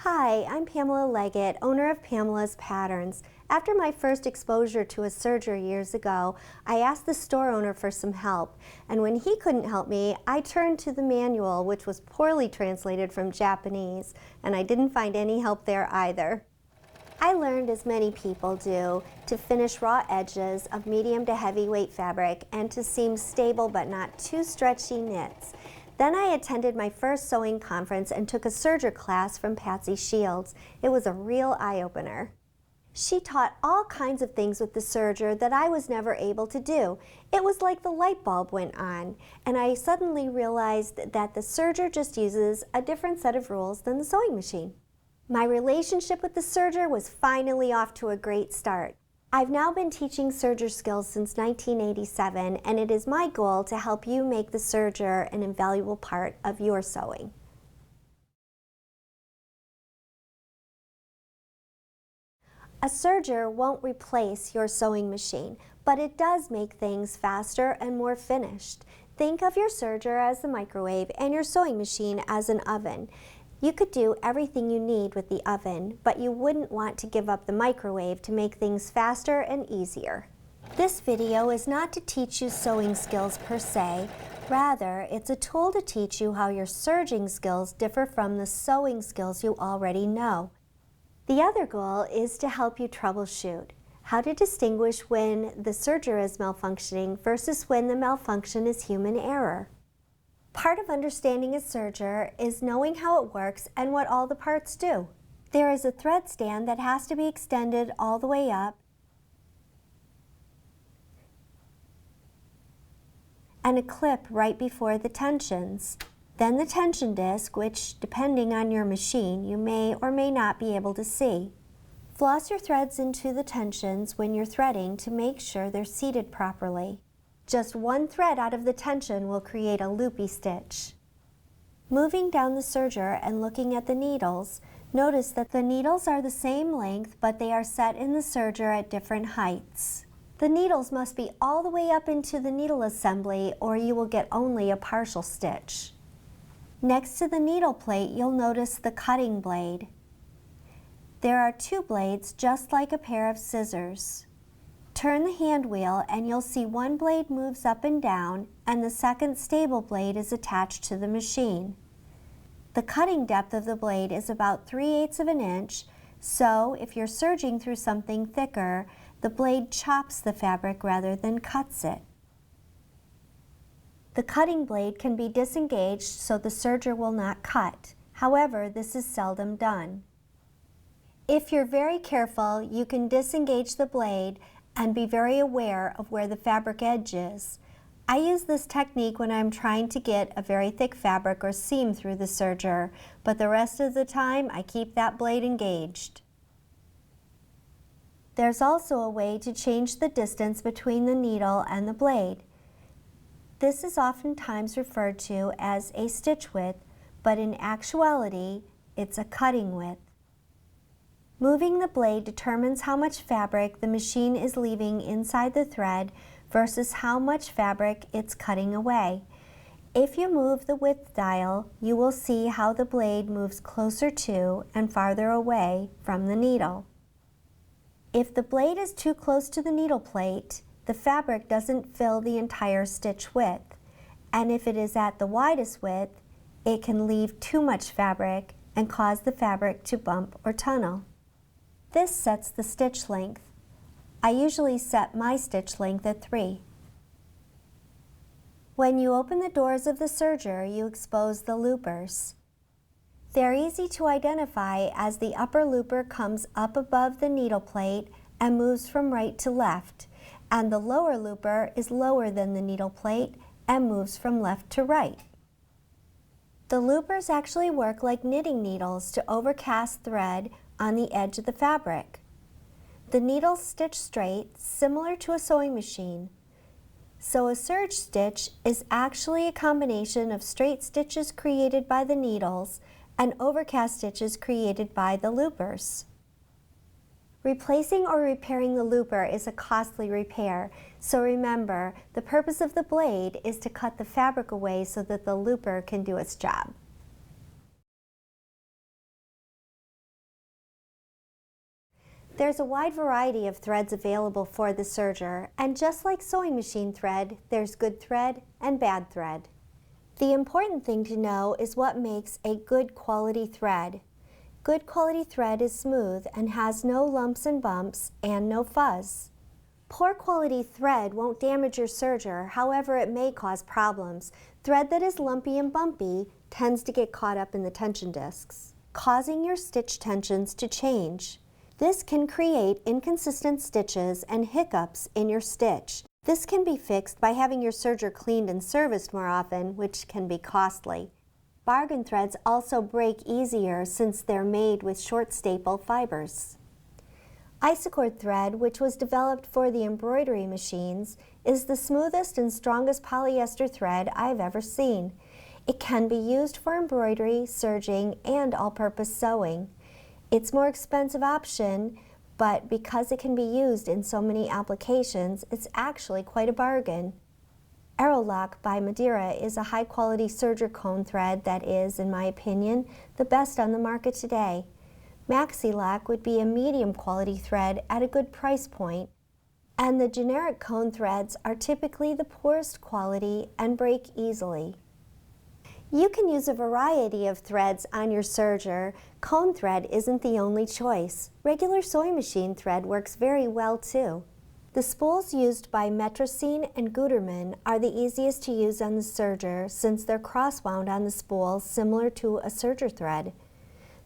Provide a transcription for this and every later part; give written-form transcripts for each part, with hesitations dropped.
Hi, I'm Pamela Leggett, owner of Pamela's Patterns. After my first exposure to a serger years ago, I asked the store owner for some help, and when he couldn't help me, I turned to the manual, which was poorly translated from Japanese, and I didn't find any help there either. I learned, as many people do, to finish raw edges of medium to heavyweight fabric and to seam stable but not too stretchy knits. Then I attended my first sewing conference and took a serger class from Patsy Shields. It was a real eye-opener. She taught all kinds of things with the serger that I was never able to do. It was like the light bulb went on, and I suddenly realized that the serger just uses a different set of rules than the sewing machine. My relationship with the serger was finally off to a great start. I've now been teaching serger skills since 1987, and it is my goal to help you make the serger an invaluable part of your sewing. A serger won't replace your sewing machine, but it does make things faster and more finished. Think of your serger as the microwave and your sewing machine as an oven. You could do everything you need with the oven, but you wouldn't want to give up the microwave to make things faster and easier. This video is not to teach you sewing skills per se. Rather, it's a tool to teach you how your serging skills differ from the sewing skills you already know. The other goal is to help you troubleshoot how to distinguish when the serger is malfunctioning versus when the malfunction is human error. Part of understanding a serger is knowing how it works and what all the parts do. There is a thread stand that has to be extended all the way up, and a clip right before the tensions. Then the tension disc, which, depending on your machine, you may or may not be able to see. Floss your threads into the tensions when you're threading to make sure they're seated properly. Just one thread out of the tension will create a loopy stitch. Moving down the serger and looking at the needles, notice that the needles are the same length, but they are set in the serger at different heights. The needles must be all the way up into the needle assembly, or you will get only a partial stitch. Next to the needle plate, you'll notice the cutting blade. There are two blades, just like a pair of scissors. Turn the hand wheel and you'll see one blade moves up and down and the second stable blade is attached to the machine. The cutting depth of the blade is about 3/8 of an inch, so if you're serging through something thicker, the blade chops the fabric rather than cuts it. The cutting blade can be disengaged so the serger will not cut. However, this is seldom done. If you're very careful, you can disengage the blade and be very aware of where the fabric edge is. I use this technique when I'm trying to get a very thick fabric or seam through the serger, but the rest of the time I keep that blade engaged. There's also a way to change the distance between the needle and the blade. This is oftentimes referred to as a stitch width, but in actuality, it's a cutting width. Moving the blade determines how much fabric the machine is leaving inside the thread versus how much fabric it's cutting away. If you move the width dial, you will see how the blade moves closer to and farther away from the needle. If the blade is too close to the needle plate, the fabric doesn't fill the entire stitch width, and if it is at the widest width, it can leave too much fabric and cause the fabric to bump or tunnel. This sets the stitch length. I usually set my stitch length at 3. When you open the doors of the serger, you expose the loopers. They're easy to identify as the upper looper comes up above the needle plate and moves from right to left, and the lower looper is lower than the needle plate and moves from left to right. The loopers actually work like knitting needles to overcast thread on the edge of the fabric. The needles stitch straight, similar to a sewing machine. So a serge stitch is actually a combination of straight stitches created by the needles and overcast stitches created by the loopers. Replacing or repairing the looper is a costly repair, so remember, the purpose of the blade is to cut the fabric away so that the looper can do its job. There's a wide variety of threads available for the serger, and just like sewing machine thread, there's good thread and bad thread. The important thing to know is what makes a good quality thread. Good quality thread is smooth and has no lumps and bumps and no fuzz. Poor quality thread won't damage your serger, however it may cause problems. Thread that is lumpy and bumpy tends to get caught up in the tension discs, causing your stitch tensions to change. This can create inconsistent stitches and hiccups in your stitch. This can be fixed by having your serger cleaned and serviced more often, which can be costly. Bargain threads also break easier since they're made with short staple fibers. Isocord thread, which was developed for the embroidery machines, is the smoothest and strongest polyester thread I've ever seen. It can be used for embroidery, serging, and all-purpose sewing. It's a more expensive option, but because it can be used in so many applications, it's actually quite a bargain. Aerolock by Madeira is a high-quality serger cone thread that is, in my opinion, the best on the market today. Maxilock would be a medium-quality thread at a good price point, and the generic cone threads are typically the poorest quality and break easily. You can use a variety of threads on your serger. Cone thread isn't the only choice. Regular sewing machine thread works very well too. The spools used by Metrosine and Gutermann are the easiest to use on the serger since they're cross-wound on the spool similar to a serger thread.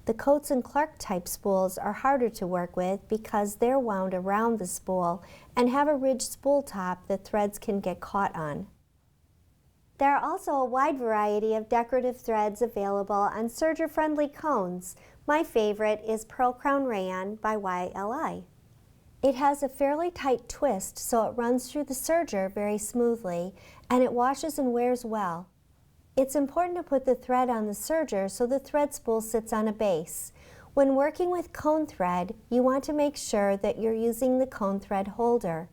The Coates and Clark type spools are harder to work with because they're wound around the spool and have a ridged spool top that threads can get caught on. There are also a wide variety of decorative threads available on serger-friendly cones. My favorite is Pearl Crown Rayon by YLI. It has a fairly tight twist so it runs through the serger very smoothly, and it washes and wears well. It's important to put the thread on the serger so the thread spool sits on a base. When working with cone thread, you want to make sure that you're using the cone thread holder.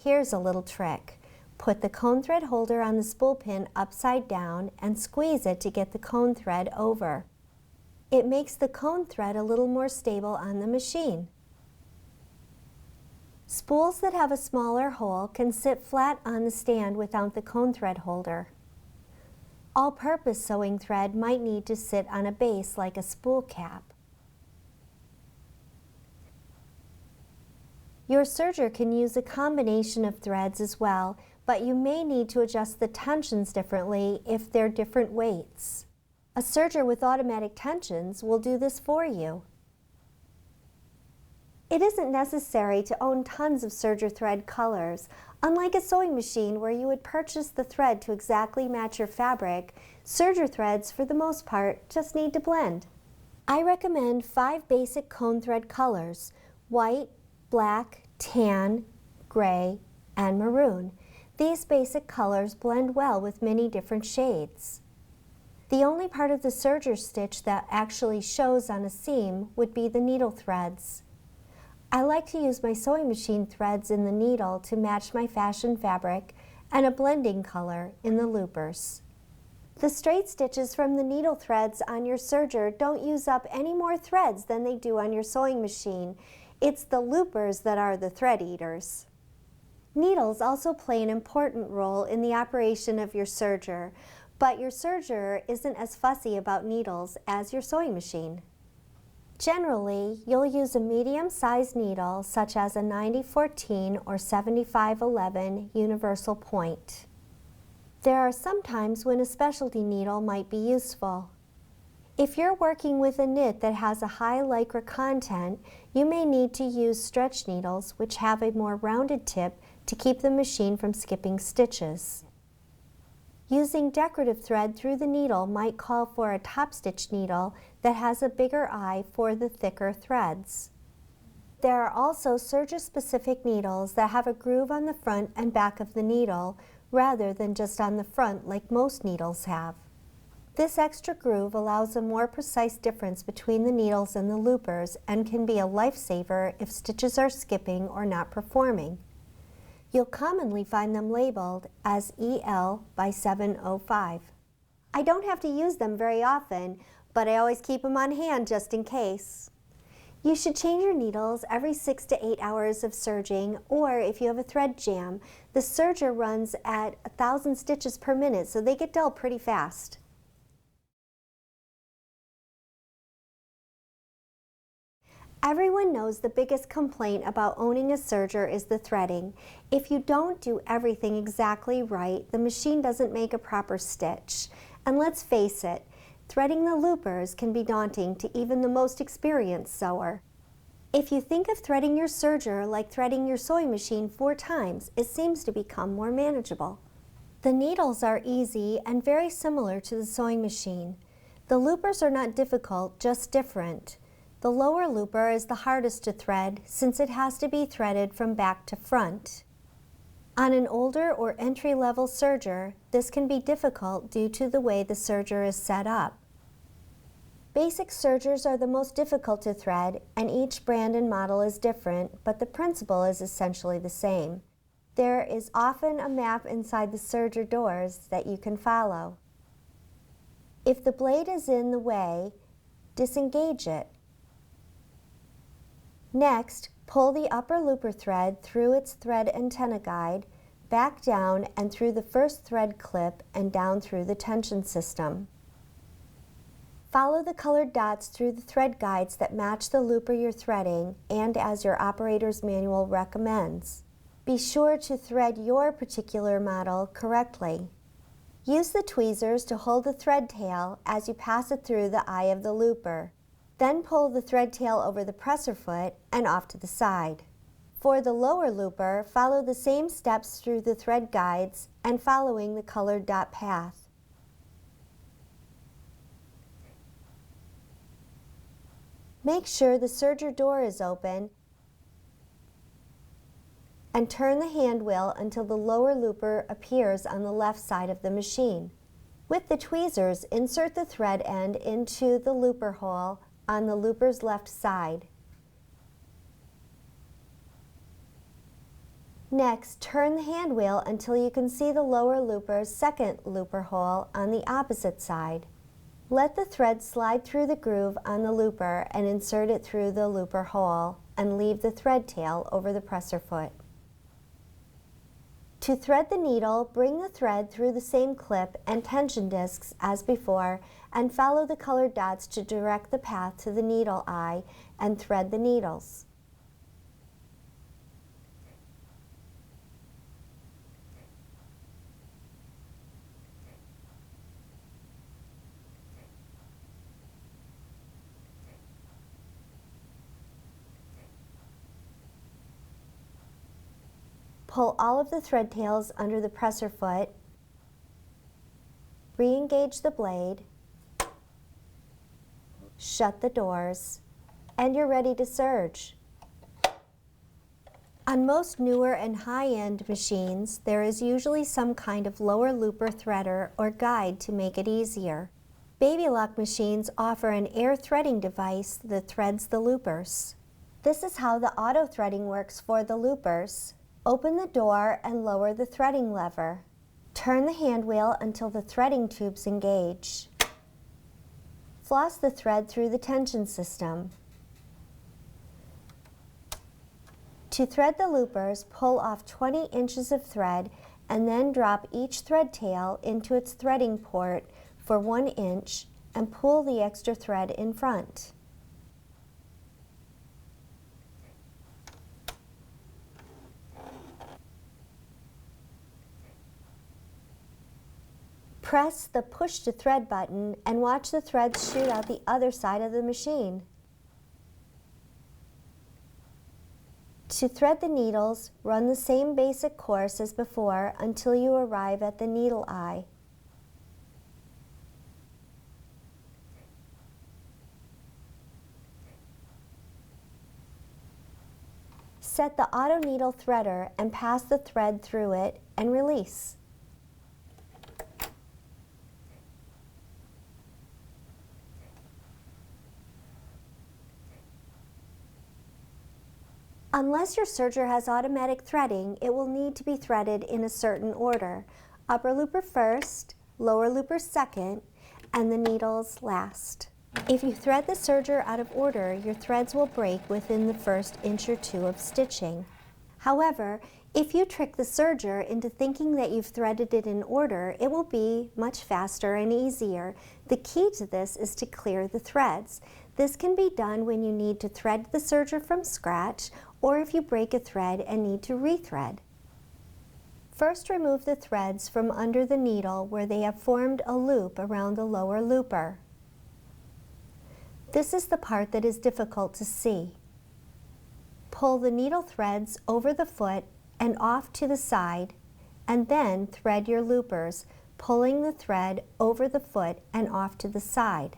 Here's a little trick. Put the cone thread holder on the spool pin upside down and squeeze it to get the cone thread over. It makes the cone thread a little more stable on the machine. Spools that have a smaller hole can sit flat on the stand without the cone thread holder. All-purpose sewing thread might need to sit on a base like a spool cap. Your serger can use a combination of threads as well, but you may need to adjust the tensions differently if they're different weights. A serger with automatic tensions will do this for you. It isn't necessary to own tons of serger thread colors. Unlike a sewing machine where you would purchase the thread to exactly match your fabric, serger threads, for the most part, just need to blend. I recommend 5 basic cone thread colors: white, black, tan, gray, and maroon. These basic colors blend well with many different shades. The only part of the serger stitch that actually shows on a seam would be the needle threads. I like to use my sewing machine threads in the needle to match my fashion fabric and a blending color in the loopers. The straight stitches from the needle threads on your serger don't use up any more threads than they do on your sewing machine. It's the loopers that are the thread eaters. Needles also play an important role in the operation of your serger, but your serger isn't as fussy about needles as your sewing machine. Generally, you'll use a medium-sized needle such as a 9014 or 7511 universal point. There are some times when a specialty needle might be useful. If you're working with a knit that has a high lycra content, you may need to use stretch needles which have a more rounded tip to keep the machine from skipping stitches. Using decorative thread through the needle might call for a top stitch needle that has a bigger eye for the thicker threads. There are also serger-specific needles that have a groove on the front and back of the needle rather than just on the front like most needles have. This extra groove allows a more precise difference between the needles and the loopers and can be a lifesaver if stitches are skipping or not performing. You'll commonly find them labeled as EL by 705. I don't have to use them very often, but I always keep them on hand just in case. You should change your needles every 6 to 8 hours of serging, or if you have a thread jam, the serger runs at 1,000 stitches per minute, so they get dull pretty fast. Everyone knows the biggest complaint about owning a serger is the threading. If you don't do everything exactly right, the machine doesn't make a proper stitch. And let's face it, threading the loopers can be daunting to even the most experienced sewer. If you think of threading your serger like threading your sewing machine 4 times, it seems to become more manageable. The needles are easy and very similar to the sewing machine. The loopers are not difficult, just different. The lower looper is the hardest to thread since it has to be threaded from back to front. On an older or entry-level serger, this can be difficult due to the way the serger is set up. Basic sergers are the most difficult to thread, and each brand and model is different, but the principle is essentially the same. There is often a map inside the serger doors that you can follow. If the blade is in the way, disengage it. Next, pull the upper looper thread through its thread antenna guide, back down and through the first thread clip and down through the tension system. Follow the colored dots through the thread guides that match the looper you're threading and as your operator's manual recommends. Be sure to thread your particular model correctly. Use the tweezers to hold the thread tail as you pass it through the eye of the looper. Then pull the thread tail over the presser foot and off to the side. For the lower looper, follow the same steps through the thread guides and following the colored dot path. Make sure the serger door is open and turn the hand wheel until the lower looper appears on the left side of the machine. With the tweezers, insert the thread end into the looper hole on the looper's left side. Next, turn the hand wheel until you can see the lower looper's second looper hole on the opposite side. Let the thread slide through the groove on the looper and insert it through the looper hole and leave the thread tail over the presser foot. To thread the needle, bring the thread through the same clip and tension discs as before and follow the colored dots to direct the path to the needle eye and thread the needles. Pull all of the thread tails under the presser foot, re-engage the blade, shut the doors, and you're ready to serge. On most newer and high-end machines, there is usually some kind of lower looper threader or guide to make it easier. Baby lock machines offer an air threading device that threads the loopers. This is how the auto threading works for the loopers. Open the door and lower the threading lever. Turn the hand wheel until the threading tubes engage. Floss the thread through the tension system. To thread the loopers, pull off 20 inches of thread and then drop each thread tail into its threading port for 1 inch and pull the extra thread in front. Press the push to thread button and watch the threads shoot out the other side of the machine. To thread the needles, run the same basic course as before until you arrive at the needle eye. Set the auto needle threader and pass the thread through it and release. Unless your serger has automatic threading, it will need to be threaded in a certain order. Upper looper first, lower looper second, and the needles last. If you thread the serger out of order, your threads will break within the first inch or two of stitching. However, if you trick the serger into thinking that you've threaded it in order, it will be much faster and easier. The key to this is to clear the threads. This can be done when you need to thread the serger from scratch, or if you break a thread and need to rethread. First, remove the threads from under the needle where they have formed a loop around the lower looper. This is the part that is difficult to see. Pull the needle threads over the foot and off to the side, and then thread your loopers, pulling the thread over the foot and off to the side.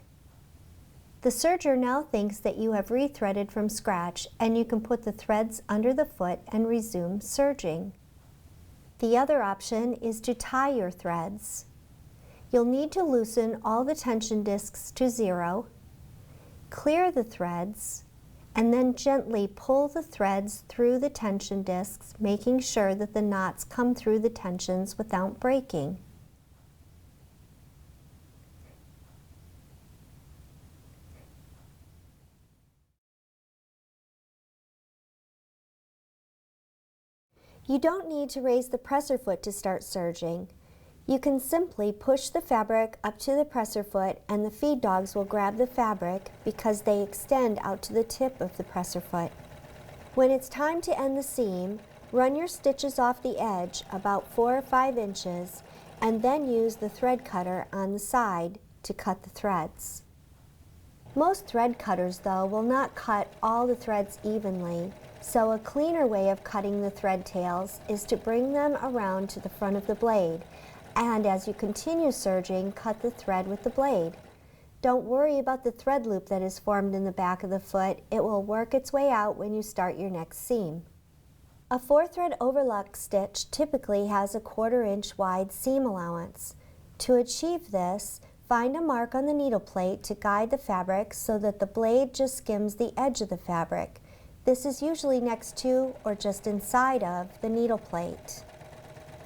The serger now thinks that you have rethreaded from scratch, and you can put the threads under the foot and resume serging. The other option is to tie your threads. You'll need to loosen all the tension discs to 0, clear the threads, and then gently pull the threads through the tension discs, making sure that the knots come through the tensions without breaking. You don't need to raise the presser foot to start serging. You can simply push the fabric up to the presser foot and the feed dogs will grab the fabric because they extend out to the tip of the presser foot. When it's time to end the seam, run your stitches off the edge about 4 or 5 inches and then use the thread cutter on the side to cut the threads. Most thread cutters, though, will not cut all the threads evenly, so a cleaner way of cutting the thread tails is to bring them around to the front of the blade, and as you continue serging, cut the thread with the blade. Don't worry about the thread loop that is formed in the back of the foot. It will work its way out when you start your next seam. A 4-thread overlock stitch typically has a 1/4 inch wide seam allowance. To achieve this, find a mark on the needle plate to guide the fabric so that the blade just skims the edge of the fabric. This is usually next to or just inside of the needle plate.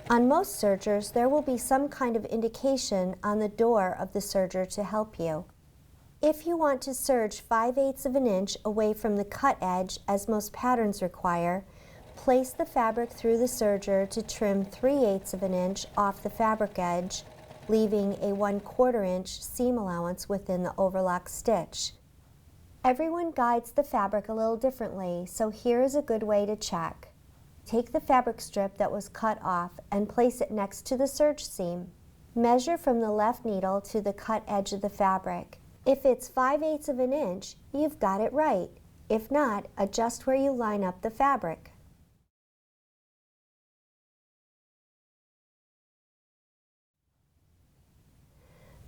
On most sergers, there will be some kind of indication on the door of the serger to help you. If you want to serge 5/8 of an inch away from the cut edge, as most patterns require, place the fabric through the serger to trim 3/8 of an inch off the fabric edge, leaving a 1/4 inch seam allowance within the overlock stitch. Everyone guides the fabric a little differently, so here is a good way to check. Take the fabric strip that was cut off and place it next to the serge seam. Measure from the left needle to the cut edge of the fabric. If it's 5/8 of an inch, you've got it right. If not, adjust where you line up the fabric.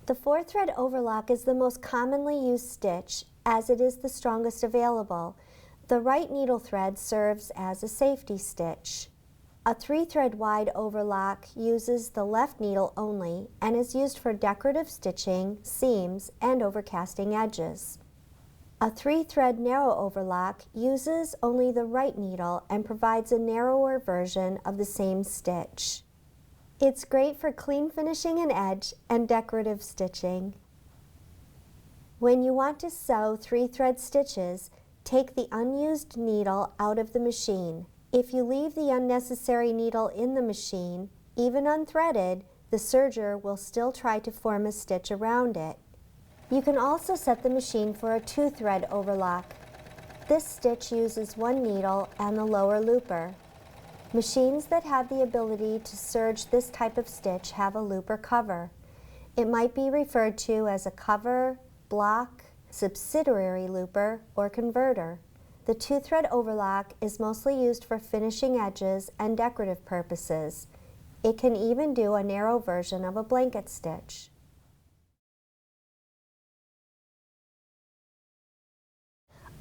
The 4-thread overlock is the most commonly used stitch, as it is the strongest available. The right needle thread serves as a safety stitch. A 3-thread wide overlock uses the left needle only and is used for decorative stitching, seams, and overcasting edges. A 3-thread narrow overlock uses only the right needle and provides a narrower version of the same stitch. It's great for clean finishing an edge and decorative stitching. When you want to sew 3-thread stitches, take the unused needle out of the machine. If you leave the unnecessary needle in the machine, even unthreaded, the serger will still try to form a stitch around it. You can also set the machine for a 2-thread overlock. This stitch uses 1 needle and the lower looper. Machines that have the ability to serge this type of stitch have a looper cover. It might be referred to as a cover, block, subsidiary looper, or converter. The 2-thread overlock is mostly used for finishing edges and decorative purposes. It can even do a narrow version of a blanket stitch.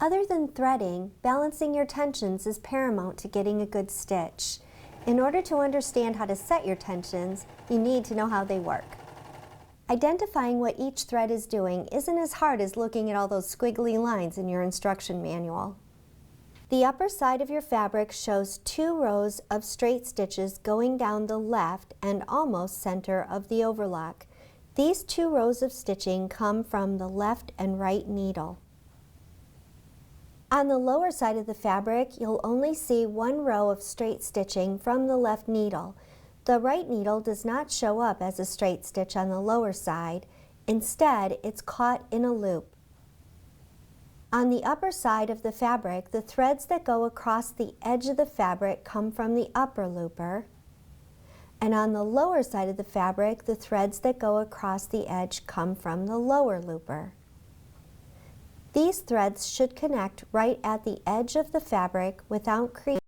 Other than threading, balancing your tensions is paramount to getting a good stitch. In order to understand how to set your tensions, you need to know how they work. Identifying what each thread is doing isn't as hard as looking at all those squiggly lines in your instruction manual. The upper side of your fabric shows 2 rows of straight stitches going down the left and almost center of the overlock. These 2 rows of stitching come from the left and right needle. On the lower side of the fabric, you'll only see 1 row of straight stitching from the left needle. The right needle does not show up as a straight stitch on the lower side. Instead, it's caught in a loop. On the upper side of the fabric, the threads that go across the edge of the fabric come from the upper looper. And on the lower side of the fabric, the threads that go across the edge come from the lower looper. These threads should connect right at the edge of the fabric without creating